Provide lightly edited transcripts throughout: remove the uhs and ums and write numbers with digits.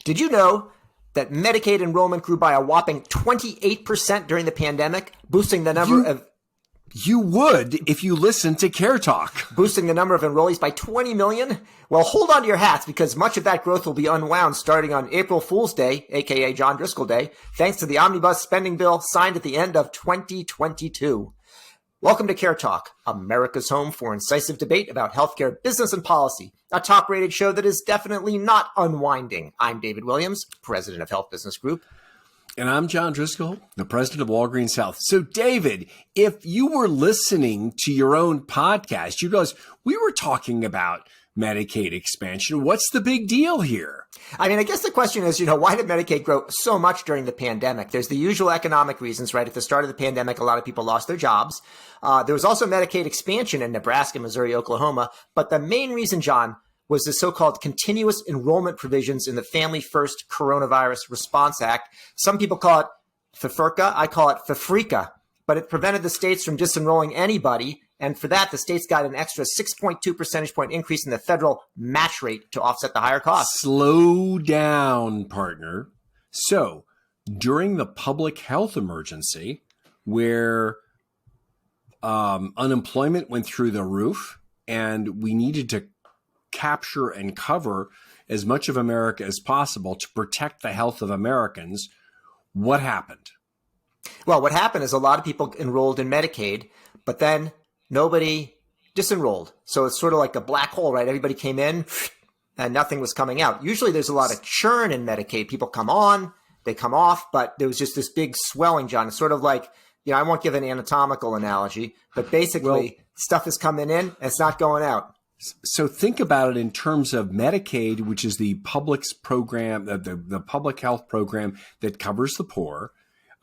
Did you know that Medicaid enrollment grew by a whopping 28% during the pandemic, boosting the number of... You would if you listened to CareTalk. Boosting the number of enrollees by 20 million? Well, hold on to your hats because much of that growth will be unwound starting on April Fool's Day, aka John Driscoll Day, thanks to the omnibus spending bill signed at the end of 2022. Welcome to CareTalk, America's home for incisive debate about healthcare business and policy, a top-rated show that is definitely not unwinding. I'm David Williams, president of Health Business Group. And I'm John Driscoll, the president of Walgreens South. So, David, if you were listening to your own podcast, you guys, we were talking about Medicaid expansion. What's the big deal here? I mean, I guess the question is, why did Medicaid grow so much during the pandemic? There's the usual economic reasons, right? At the start of the pandemic, a lot of people lost their jobs. There was also Medicaid expansion in Nebraska, Missouri, Oklahoma. But the main reason, John, was the so-called continuous enrollment provisions in the Family First Coronavirus Response Act. Some people call it FFRCA. I call it FFRICA. But it prevented the states from disenrolling anybody. And for that, the states got an extra 6.2 percentage point increase in the federal match rate to offset the higher costs. Slow down, partner. So during the public health emergency, where unemployment went through the roof and we needed to capture and cover as much of America as possible to protect the health of Americans, what happened? Well, what happened is a lot of people enrolled in Medicaid, but then nobody disenrolled. So it's sort of like a black hole, right? Everybody came in and nothing was coming out. Usually there's a lot of churn in Medicaid. People come on, they come off, but there was just this big swelling, John. It's sort of like, I won't give an anatomical analogy, but basically stuff is coming in and it's not going out. So think about it in terms of Medicaid, which is the public's program, the public health program that covers the poor.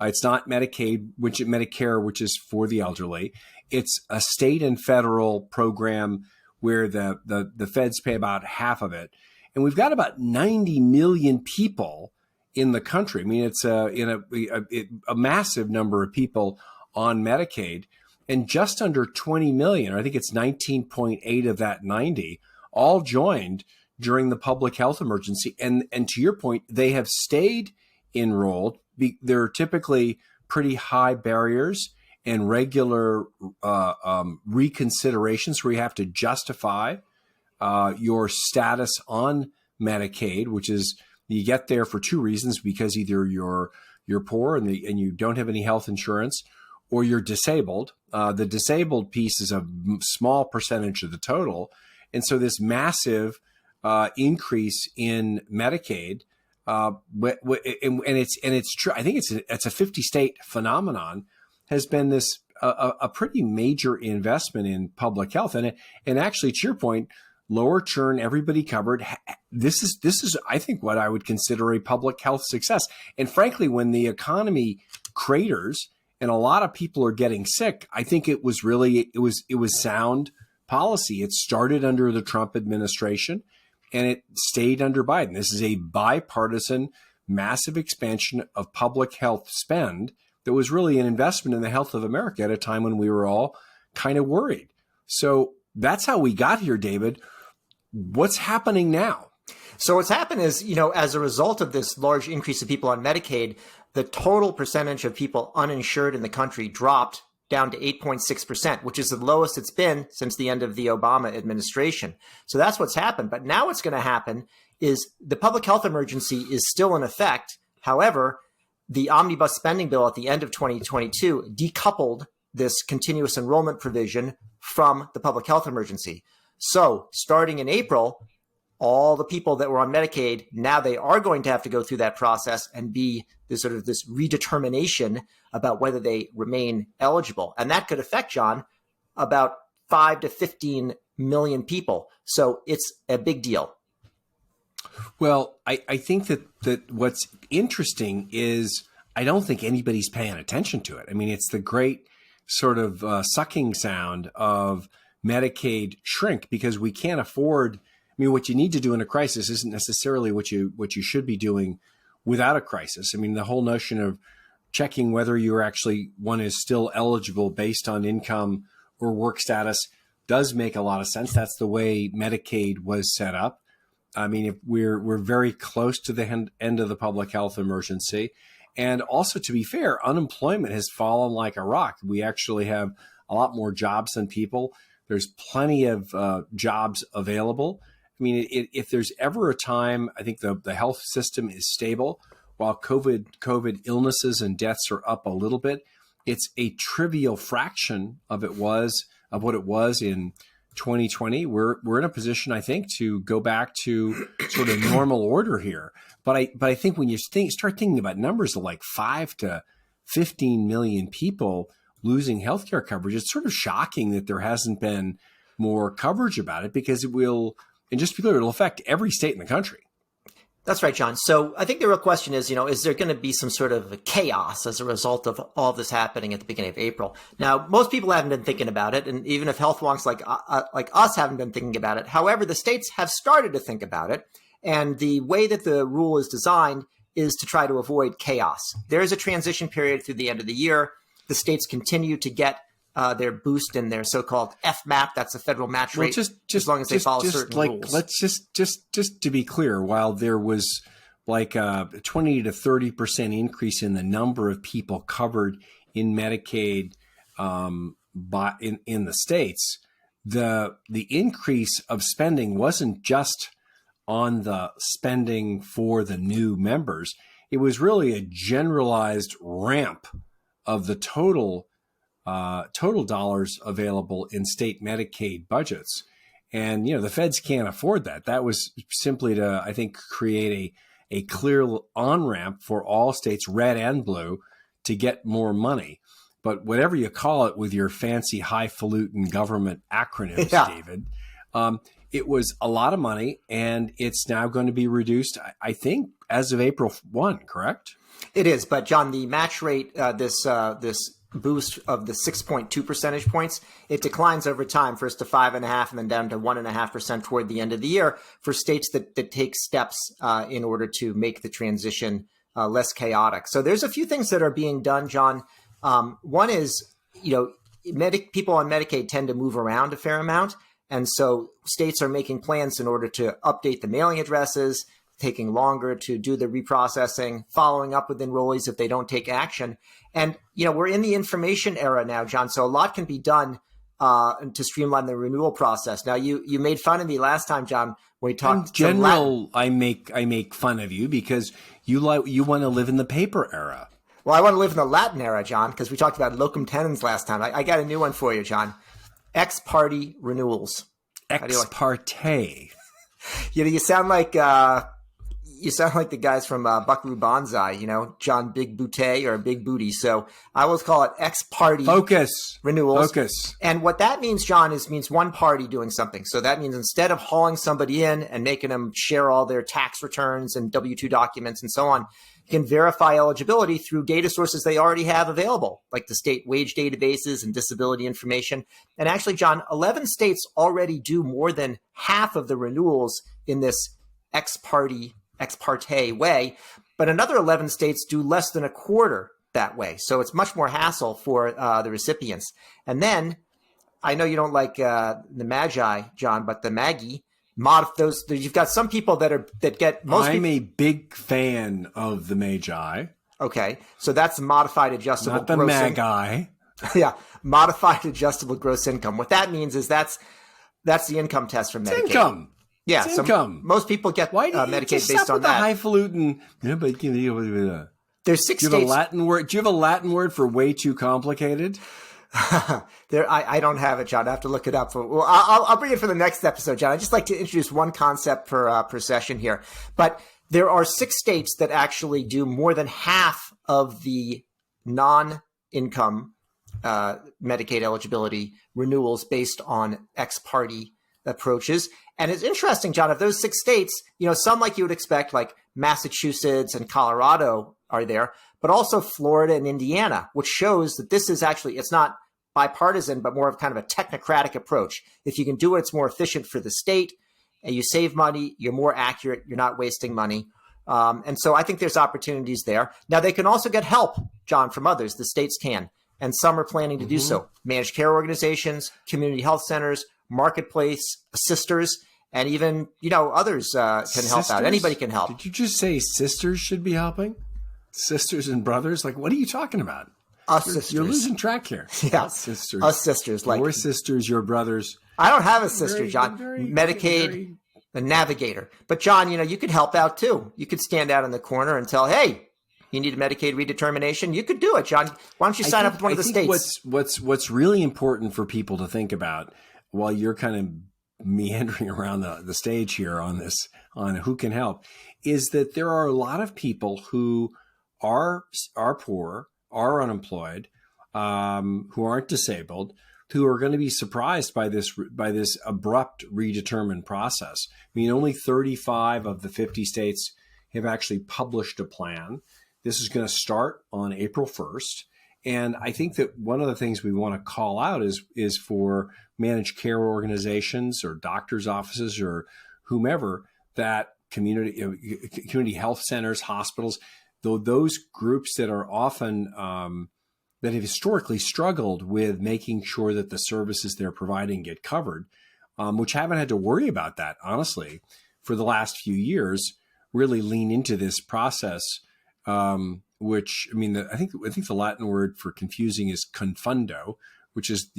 It's not Medicaid, Medicare, which is for the elderly. It's a state and federal program where the feds pay about half of it. And we've got about 90 million people in the country. I mean, it's a massive number of people on Medicaid. And just under 20 million, or I think it's 19.8 of that 90, all joined during the public health emergency. And to your point, they have stayed enrolled. There are typically pretty high barriers and regular reconsiderations where you have to justify your status on Medicaid, which is you get there for two reasons, because either you're poor and you don't have any health insurance, or you're disabled. The disabled piece is a small percentage of the total. And so this massive increase in Medicaid, and it's true. I think it's a 50-state phenomenon, has been this a pretty major investment in public health. And actually, to your point, lower churn, everybody covered. This is I think what I would consider a public health success. And frankly, when the economy craters and a lot of people are getting sick, I think it was sound policy. It started under the Trump administration and it stayed under Biden. This is a bipartisan, massive expansion of public health spend that was really an investment in the health of America at a time when we were all kind of worried. So that's how we got here, David. What's happening now? So what's happened is, as a result of this large increase of people on Medicaid, the total percentage of people uninsured in the country dropped down to 8.6%, which is the lowest it's been since the end of the Obama administration. So that's what's happened. But now what's going to happen is the public health emergency is still in effect. However, the omnibus spending bill at the end of 2022 decoupled this continuous enrollment provision from the public health emergency. So starting in April, all the people that were on Medicaid, now they are going to have to go through that process and be this redetermination about whether they remain eligible. And that could affect, John, about 5 to 15 million people. So it's a big deal. Well, I think that what's interesting is I don't think anybody's paying attention to it. I mean, it's the great sort of sucking sound of Medicaid shrink because we can't afford. I mean, what you need to do in a crisis isn't necessarily what you should be doing without a crisis. I mean, the whole notion of checking whether one is still eligible based on income or work status does make a lot of sense. That's the way Medicaid was set up. I mean, if we're very close to the end of the public health emergency. And also, to be fair, unemployment has fallen like a rock. We actually have a lot more jobs than people. There's plenty of jobs available. I mean, if there's ever a time, I think the health system is stable. While COVID illnesses and deaths are up a little bit, it's a trivial fraction of what it was in 2020. We're in a position, I think, to go back to sort of normal order here. But I think when you start thinking about numbers of like 5 to 15 million people losing healthcare coverage, it's sort of shocking that there hasn't been more coverage about it, because it'll affect every state in the country. That's right, John. So I think the real question is, is there going to be some sort of chaos as a result of all of this happening at the beginning of April? Now, most people haven't been thinking about it, and even if health wonks like us haven't been thinking about it. However, the states have started to think about it, and the way that the rule is designed is to try to avoid chaos. There is a transition period through the end of the year. The states continue to get their boost in their so-called FMAP. That's a federal match rate. Just as long as they follow certain rules. Let's just to be clear, while there was like a 20 to 30% increase in the number of people covered in Medicaid in the states, the increase of spending wasn't just on the spending for the new members. It was really a generalized ramp of the total dollars available in state Medicaid budgets. And, the feds can't afford that. That was simply to, I think, create a clear on-ramp for all states, red and blue, to get more money. But whatever you call it with your fancy highfalutin government acronyms, David, it was a lot of money, and it's now going to be reduced, I think, as of April 1, correct? It is. But, John, the match rate, this boost of the 6.2 percentage points, it declines over time, first to 5.5% and then down to 1.5% toward the end of the year for states that take steps in order to make the transition less chaotic. So there's a few things that are being done, John. One is, people on Medicaid tend to move around a fair amount. And so states are making plans in order to update the mailing addresses, taking longer to do the reprocessing, following up with enrollees if they don't take action. And, we're in the information era now, John, so a lot can be done to streamline the renewal process. Now, you made fun of me last time, John, when we talked. In general, I make fun of you because you want to live in the paper era. Well, I want to live in the Latin era, John, because we talked about locum tenens last time. I got a new one for you, John. Ex parte renewals. Ex parte. You sound like the guys from Buckaroo Banzai, John Big Booty or Big Booty. So I always call it ex parte renewals. Focus. And what that means, John, means one party doing something. So that means instead of hauling somebody in and making them share all their tax returns and W-2 documents and so on, you can verify eligibility through data sources they already have available, like the state wage databases and disability information. And actually, John, 11 states already do more than half of the renewals in this ex parte way, but another 11 states do less than a quarter that way. So it's much more hassle for the recipients. And then, I know you don't like the Magi, John, but the Maggie, you've got some people that get most. I'm a big fan of the Magi. Okay, so that's modified adjustable. Not the Magi. Yeah, modified adjustable gross income. What that means is that's the income test for Medicaid. It's income. Yeah, it's so income. Most people get Medicaid based on that. Highfalutin. There's 6 states. Do you have a Latin word for way too complicated? I don't have it, John. I have to look it up. I'll bring it for the next episode, John. I'd just like to introduce one concept per session here. But there are 6 states that actually do more than half of the non-income Medicaid eligibility renewals based on ex parte approaches. And it's interesting, John, of those 6 states, some like you would expect, like Massachusetts and Colorado are there, but also Florida and Indiana, which shows that this is actually, it's not bipartisan, but more of kind of a technocratic approach. If you can do it, it's more efficient for the state, and you save money, you're more accurate, you're not wasting money. And so I think there's opportunities there. Now, they can also get help, John, from others. The states can, and some are planning to do so. Managed care organizations, community health centers, marketplace assisters. and even, others can help out. Anybody can help. Did you just say sisters should be helping? Sisters and brothers? Like, what are you talking about? Us sisters. You're losing track here. Yeah. Us sisters. Us sisters. Like your sisters, your brothers. I don't have a sister, John. Medicaid, a navigator. But John, you could help out too. You could stand out in the corner and tell, hey, you need a Medicaid redetermination. You could do it, John. Why don't you sign up with one of the states? What's really important for people to think about while you're kind of meandering around the stage here on who can help, is that there are a lot of people who are poor, are unemployed, who aren't disabled, who are going to be surprised by this abrupt redetermined process. I mean, only 35 of the 50 states have actually published a plan. This is going to start on April 1st. And I think that one of the things we want to call out is for managed care organizations or doctors' offices or whomever, that community health centers, hospitals, those groups that are often that have historically struggled with making sure that the services they're providing get covered, which haven't had to worry about that, honestly, for the last few years, really lean into this process, which, I mean, I think the Latin word for confusing is confundo, which is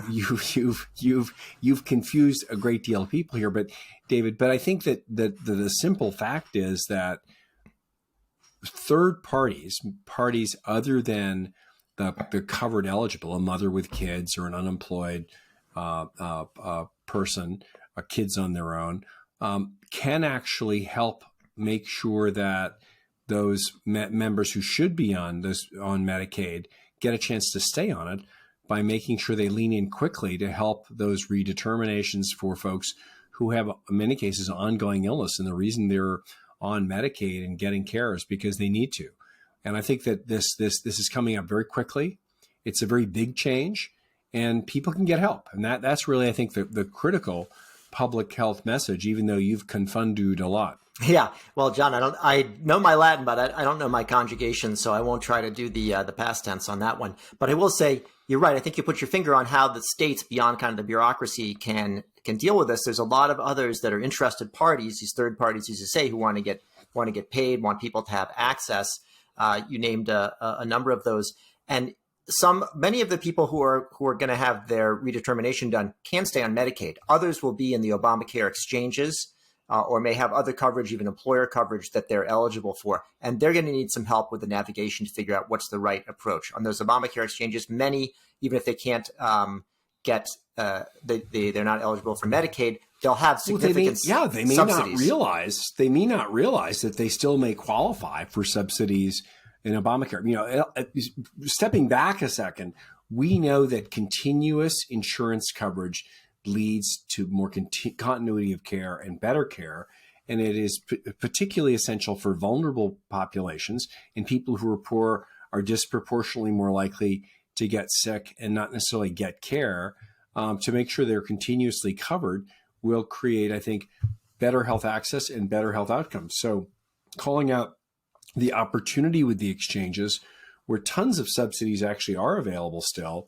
you've confused a great deal of people here. But David, I think that the simple fact is that third parties other than the covered eligible, a mother with kids or an unemployed person, kids on their own, can actually help make sure that those members who should be on Medicaid get a chance to stay on it by making sure they lean in quickly to help those redeterminations for folks who have, in many cases, ongoing illness. And the reason they're on Medicaid and getting care is because they need to. And I think that this is coming up very quickly. It's a very big change, and people can get help. And that's really, I think, the critical public health message, even though you've confunded a lot. Yeah. Well, John, I know my Latin, but I don't know my conjugation, so I won't try to do the past tense on that one. But I will say, you're right. I think you put your finger on how the states, beyond kind of the bureaucracy, can deal with this. There's a lot of others that are interested parties, these third parties, as you say, who want to get paid, want people to have access. You named a number of those, and many of the people who are going to have their redetermination done can stay on Medicaid. Others will be in the Obamacare exchanges, or may have other coverage, even employer coverage that they're eligible for, and they're going to need some help with the navigation to figure out what's the right approach on those Obamacare exchanges. Many, even if they can't they're not eligible for Medicaid, they'll have significant subsidies. They may not realize that they still may qualify for subsidies in Obamacare. Stepping back a second, we know that continuous insurance coverage leads to more continuity of care and better care. And it is particularly essential for vulnerable populations, and people who are poor are disproportionately more likely to get sick and not necessarily get care. To make sure they're continuously covered will create, I think, better health access and better health outcomes. So calling out the opportunity with the exchanges, where tons of subsidies actually are available still,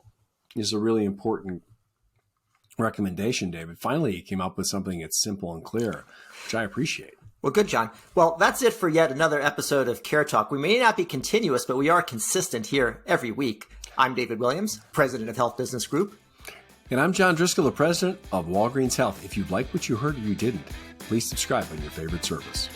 is a really important recommendation, David. Finally, you came up with something that's simple and clear, which I appreciate. Well, good, John. Well, that's it for yet another episode of CareTalk. We may not be continuous, but we are consistent here every week. I'm David Williams, president of Health Business Group. And I'm John Driscoll, the president of Walgreens Health. If you like what you heard or you didn't, please subscribe on your favorite service.